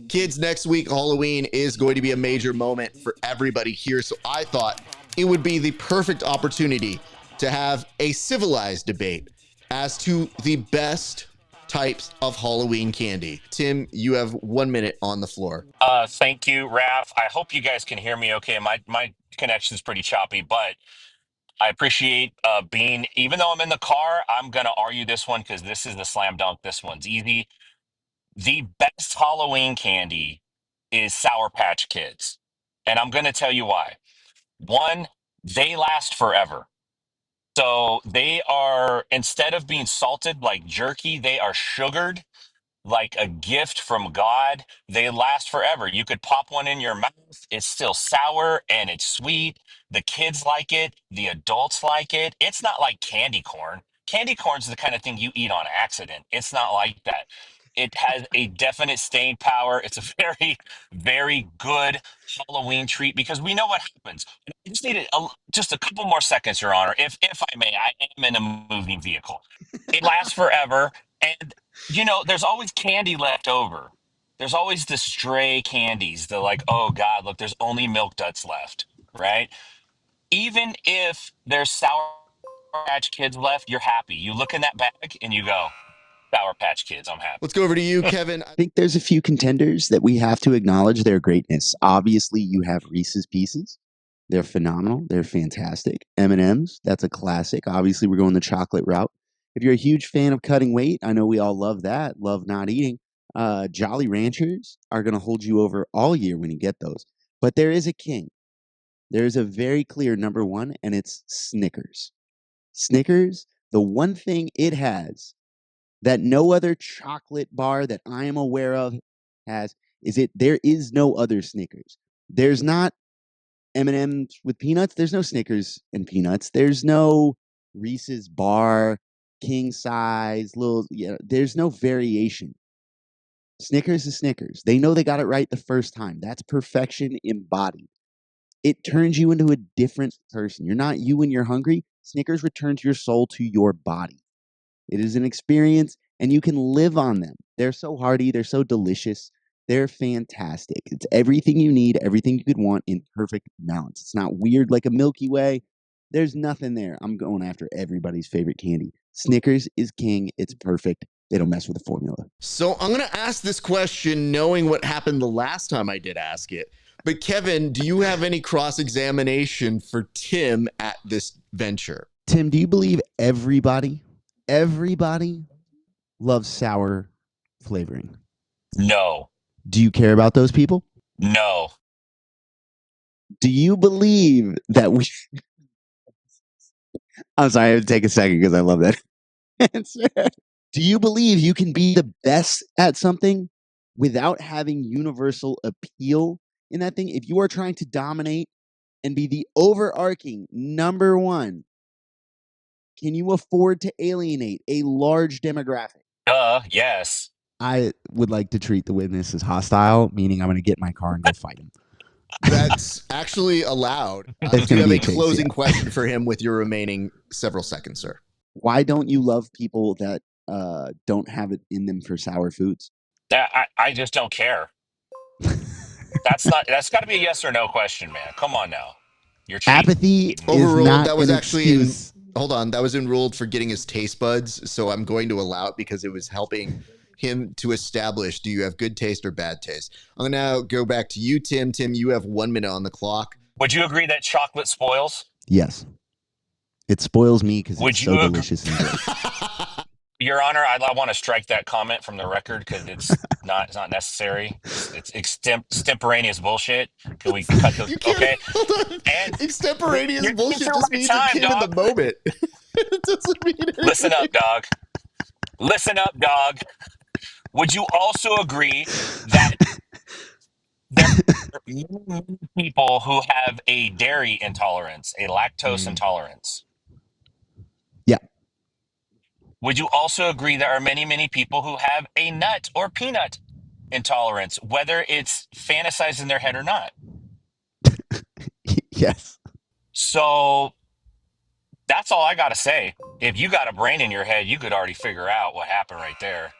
Kids, next week, Halloween is going to be a major moment for everybody here. So I thought it would be the perfect opportunity to have a civilized debate as to the best types of Halloween candy. Tim, you have 1 minute on the floor. Thank you, Raf. I hope you guys can hear me okay. My connection is pretty choppy, but I appreciate being, even though I'm in the car, I'm going to argue this one because this is the slam dunk. This one's easy. The best Halloween candy is Sour Patch Kids. And I'm going to tell you why. One, they last forever. So they are, instead of being salted like jerky, they are sugared like a gift from God. They last forever. You could pop one in your mouth. It's still sour and it's sweet. The kids like it. The adults like it. It's not like candy corn. Candy corn's the kind of thing you eat on accident. It's not like that. It has a definite staying power. It's a very, very good Halloween treat because we know what happens. I just need just a couple more seconds, Your Honor. If I may, I am in a moving vehicle. It lasts forever. And there's always candy left over. There's always the stray candies. They're like, oh God, look, there's only Milk Duds left, right? Even if there's Sour Patch Kids left, you're happy. You look in that bag and you go, Sour Patch Kids, I'm happy. Let's go over to you, Kevin. I think there's a few contenders that we have to acknowledge their greatness. Obviously, you have Reese's Pieces. They're phenomenal. They're fantastic. M&M's, that's a classic. Obviously, we're going the chocolate route. If you're a huge fan of cutting weight, I know we all love that, love not eating. Jolly Ranchers are going to hold you over all year when you get those. But there is a king. There is a very clear number one, and it's Snickers. Snickers, the one thing it has that no other chocolate bar that I am aware of has there is no other Snickers. There's not M&M's with peanuts. There's no Snickers and peanuts. There's no Reese's bar, king size, there's no variation. Snickers is Snickers. They know they got it right the first time. That's perfection embodied. It turns you into a different person. You're not you when you're hungry. Snickers returns your soul to your body. It is an experience, and you can live on them. They're so hearty. They're so delicious. They're fantastic. It's everything you need, everything you could want in perfect balance. It's not weird like a Milky Way. There's nothing there. I'm going after everybody's favorite candy. Snickers is king. It's perfect. They don't mess with the formula. So I'm going to ask this question knowing what happened the last time I did ask it. But Kevin, do you have any cross-examination for Tim at this venture? Tim, do you believe everybody loves sour flavoring? No. Do you care about those people? No. Do you believe that we... I'm sorry, I have to take a second because I love that answer. Do you believe you can be the best at something without having universal appeal in that thing? If you are trying to dominate and be the overarching number one, can you afford to alienate a large demographic? Yes. I would like to treat the witness as hostile, meaning I'm going to get in my car and go fight him. That's actually allowed. Do you have a closing question for him with your remaining several seconds, sir? Why don't you love people that don't have it in them for sour foods? I just don't care. That's got to be a yes or no question, man. Come on now. You're cheating. Apathy Overruled. is not That was an actually excuse. hold on. That was enrolled for getting his taste buds. So I'm going to allow it because it was helping him to establish, do you have good taste or bad taste? I'm going to now go back to you, Tim. Tim, you have 1 minute on the clock. Would you agree that chocolate spoils? Yes. It spoils me because Would it's you so agree- delicious and good. Your Honor, I want to strike that comment from the record because it's not necessary. It's extemporaneous bullshit. Can we cut the You can't, okay? hold on. And Extemporaneous you're bullshit through just my means time, it came in dog. the moment. It doesn't mean anything. Listen up, dog. Listen up, dog. Would you also agree that there are many people who have a dairy intolerance, a lactose intolerance? Yeah. Would you also agree there are many, many people who have a nut or peanut intolerance, whether it's fantasized in their head or not? Yes. So that's all I got to say. If you got a brain in your head, you could already figure out what happened right there.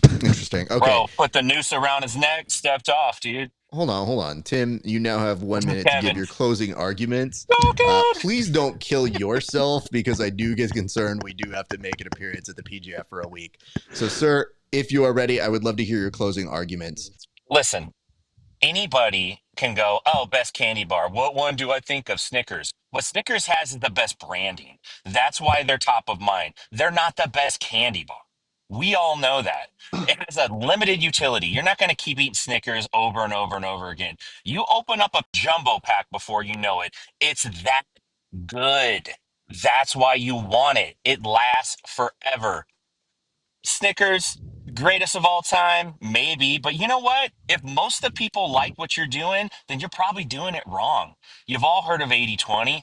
Interesting. Interesting. Okay. Bro, put the noose around his neck, stepped off, dude. Hold on. Tim, you now have 1 minute to give Kevin. your closing arguments. Oh, God. Please don't kill yourself because I do get concerned we do have to make an appearance at the PGF for a week. So, sir, if you are ready, I would love to hear your closing arguments. Listen, anybody can go, oh, best candy bar. What one do I think of? Snickers. What Snickers has is the best branding. That's why they're top of mind. They're not the best candy bar. We all know that. It has a limited utility. You're not going to keep eating Snickers over and over and over again. You open up a jumbo pack before you know it. It's that good. That's why you want it. It lasts forever. Snickers, greatest of all time, maybe. But you know what? If most of the people like what you're doing, then you're probably doing it wrong. You've all heard of 80/20.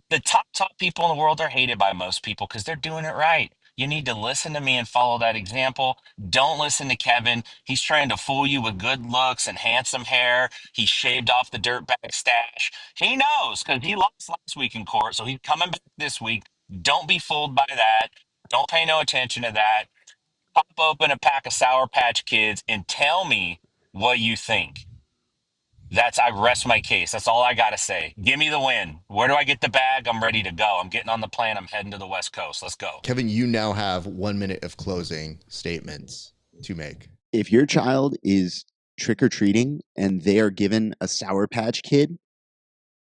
The top people in the world are hated by most people because they're doing it right. You need to listen to me and follow that example. Don't listen to Kevin. He's trying to fool you with good looks and handsome hair. He shaved off the dirtbag stash. He knows because he lost last week in court, so he's coming back this week. Don't be fooled by that. Don't pay no attention to that. Pop open a pack of Sour Patch Kids and tell me what you think. I rest my case. That's all I got to say. Give me the win. Where do I get the bag? I'm ready to go. I'm getting on the plane. I'm heading to the West Coast. Let's go. Kevin, you now have 1 minute of closing statements to make. If your child is trick-or-treating and they are given a Sour Patch Kid,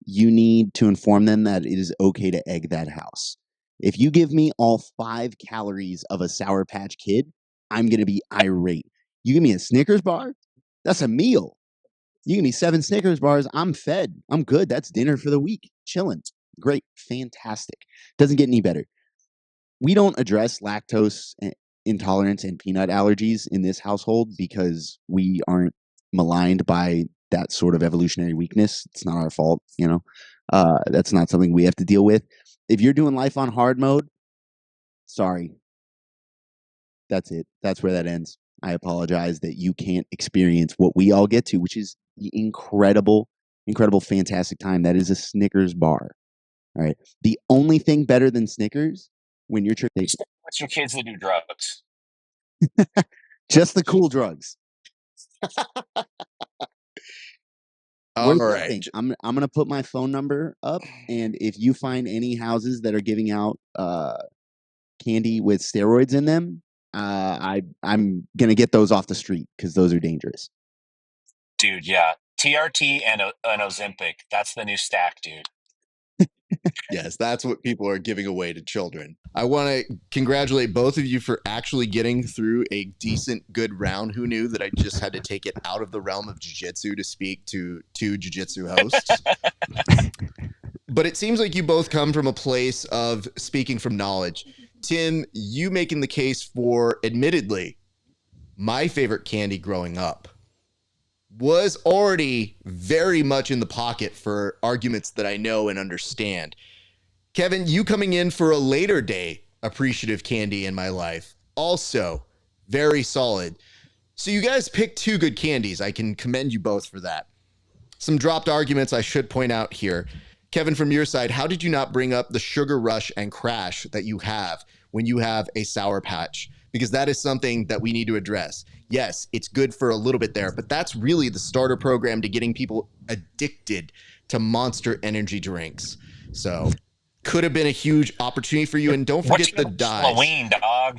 you need to inform them that it is okay to egg that house. If you give me all 5 calories of a Sour Patch Kid, I'm going to be irate. You give me a Snickers bar? That's a meal. You give me 7 Snickers bars, I'm fed. I'm good. That's dinner for the week. Chilling. Great. Fantastic. Doesn't get any better. We don't address lactose intolerance and peanut allergies in this household because we aren't maligned by that sort of evolutionary weakness. It's not our fault, you know. That's not something we have to deal with. If you're doing life on hard mode, sorry. That's it. That's where that ends. I apologize that you can't experience what we all get to, which is the incredible, fantastic time that is a Snickers bar. All right. The only thing better than Snickers when you're What's your kids that do drugs? just the cool drugs. All right. I'm gonna put my phone number up, and if you find any houses that are giving out candy with steroids in them, I'm gonna get those off the street because those are dangerous. Dude, yeah. TRT and Ozempic. That's the new stack, dude. Yes, that's what people are giving away to children. I want to congratulate both of you for actually getting through a decent, good round. Who knew that I just had to take it out of the realm of jiu-jitsu to speak to 2 jiu-jitsu hosts? But it seems like you both come from a place of speaking from knowledge. Tim, you making the case for, admittedly, my favorite candy growing up was already very much in the pocket for arguments that I know and understand. Kevin, you coming in for a later day appreciative candy in my life, also very solid. So you guys picked 2 good candies. I can commend you both for that. Some dropped arguments I should point out here. Kevin, from your side, how did you not bring up the sugar rush and crash that you have when you have a Sour Patch? Because that is something that we need to address. Yes, it's good for a little bit there, but that's really the starter program to getting people addicted to Monster energy drinks. So could have been a huge opportunity for you. And don't forget the dives. Halloween, dog.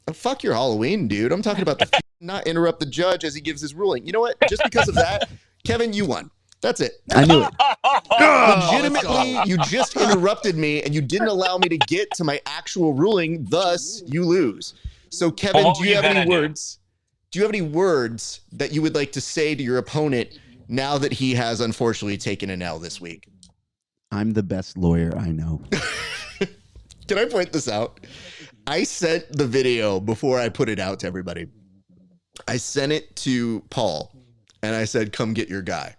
Oh, fuck your Halloween, dude. I'm talking about the not interrupt the judge as he gives his ruling. You know what? Just because of that, Kevin, you won. That's it. I knew it. Legitimately, you just interrupted me and you didn't allow me to get to my actual ruling. Thus, you lose. So, Kevin, do you have any words? Do you have any words that you would like to say to your opponent now that he has unfortunately taken an L this week? I'm the best lawyer I know. Can I point this out? I sent the video before I put it out to everybody. I sent it to Paul and I said, come get your guy.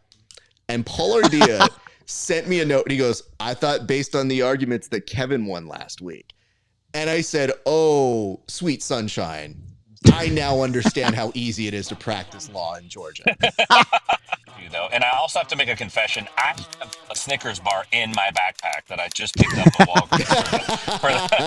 And Paul Ardea sent me a note and he goes, I thought based on the arguments that Kevin won last week. And I said, oh, sweet sunshine. I now understand how easy it is to practice law in Georgia. You know, and I also have to make a confession. I have a Snickers bar in my backpack that I just picked up at Walgreens.